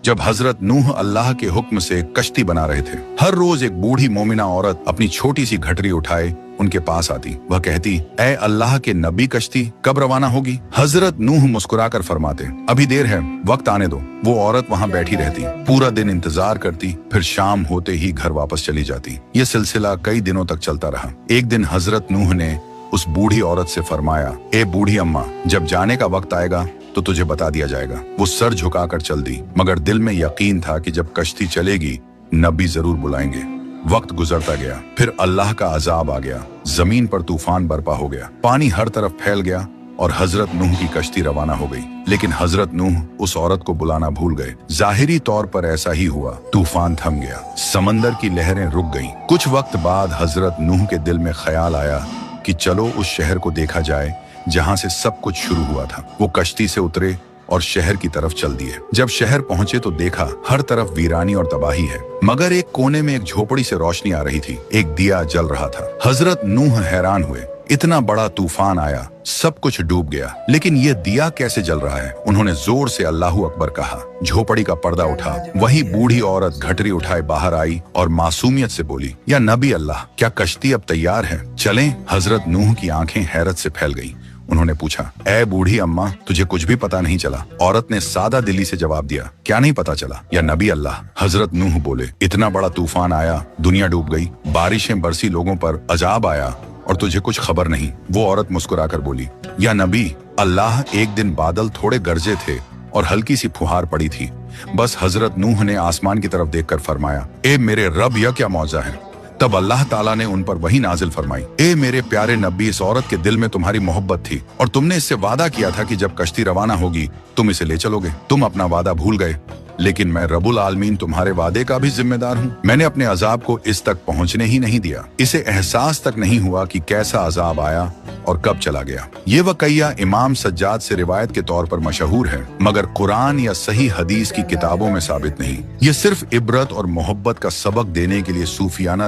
जब हजरत नूह अल्लाह के हुक्म से कश्ती बना रहे थे, हर रोज एक बूढ़ी मोमिना औरत अपनी छोटी सी घटरी उठाए उनके पास आती। वह कहती, ऐ अल्लाह के नबी, कश्ती कब रवाना होगी? हजरत नूह मुस्कुराकर फरमाते, अभी देर है, वक्त आने दो। वो औरत वहाँ बैठी रहती, पूरा दिन इंतजार करती, फिर शाम होते ही घर वापस चली जाती। ये सिलसिला कई दिनों तक चलता रहा। एक दिन हजरत नूह ने उस बूढ़ी औरत से फरमाया, ए बूढ़ी अम्मा, जब जाने का वक्त आएगा तो तुझे बता दिया जाएगा। वो सर झुकाकर चल दी, मगर दिल में यकीन था कि जब कश्ती चलेगी नबी जरूर बुलाएंगे। वक्त गुजरता गया, फिर अल्लाह का अजाब आ गया। जमीन पर तूफान बर्पा हो गया, पानी हर तरफ फैल गया और हजरत नूह की कश्ती रवाना हो गई। लेकिन हजरत नूह उस औरत को बुलाना भूल गए। जाहिरी तौर पर ऐसा ही हुआ। तूफान थम गया, समंदर की लहरें रुक गईं। कुछ वक्त बाद हजरत नूह के दिल में ख्याल आया कि चलो उस शहर को देखा जाए जहां से सब कुछ शुरू हुआ था। वो कश्ती से उतरे और शहर की तरफ चल दिए। जब शहर पहुंचे तो देखा हर तरफ वीरानी और तबाही है, मगर एक कोने में एक झोपड़ी से रोशनी आ रही थी, एक दिया जल रहा था। हजरत नूह हैरान हुए, इतना बड़ा तूफान आया, सब कुछ डूब गया, लेकिन ये दिया कैसे जल रहा है? उन्होंने जोर से अल्लाहू अकबर कहा। झोपड़ी का पर्दा उठा, वही बूढ़ी औरत घटरी उठाए बाहर आई और मासूमियत से बोली, या नबी अल्लाह, क्या कश्ती अब तैयार है? चलें। हजरत नूह की आंखें हैरत से फैल गईं। उन्होंने पूछा, ए बूढ़ी अम्मा, तुझे कुछ भी पता नहीं चला? औरत ने सादा दिली से जवाब दिया, क्या नहीं पता चला? या नबी अल्लाह। हजरत नूह बोले, इतना बड़ा तूफान आया, दुनिया डूब गई, बारिशें बरसी, लोगों पर अजाब आया और तुझे कुछ खबर नहीं। वो औरत मुस्कुराकर बोली, या नबी अल्लाह, एक दिन बादल थोड़े गरजे थे और हल्की सी फुहार पड़ी थी। बस हजरत नूह ने आसमान की तरफ देखकर फरमाया, ए मेरे रब, यह क्या मौजा है? तब अल्लाह ताला ने उन पर वही नाजिल फरमाई, ए मेरे प्यारे नबी, इस औरत के दिल में तुम्हारी मोहब्बत थी और तुमने इससे वादा किया था कि जब कश्ती रवाना होगी तुम इसे ले चलोगे। तुम अपना वादा भूल गए, लेकिन मैं रब्बुल आलमीन तुम्हारे वादे का भी जिम्मेदार हूँ। मैंने अपने अजाब को इस तक पहुँचने ही नहीं दिया। इसे एहसास तक नहीं हुआ कि कैसा अजाब आया और कब चला गया। ये वक़िया इमाम सज्जाद से रिवायत के तौर पर मशहूर है, मगर कुरान या सही हदीस की किताबों में साबित नहीं। ये सिर्फ इबरत और मोहब्बत का सबक देने के लिए सूफियाना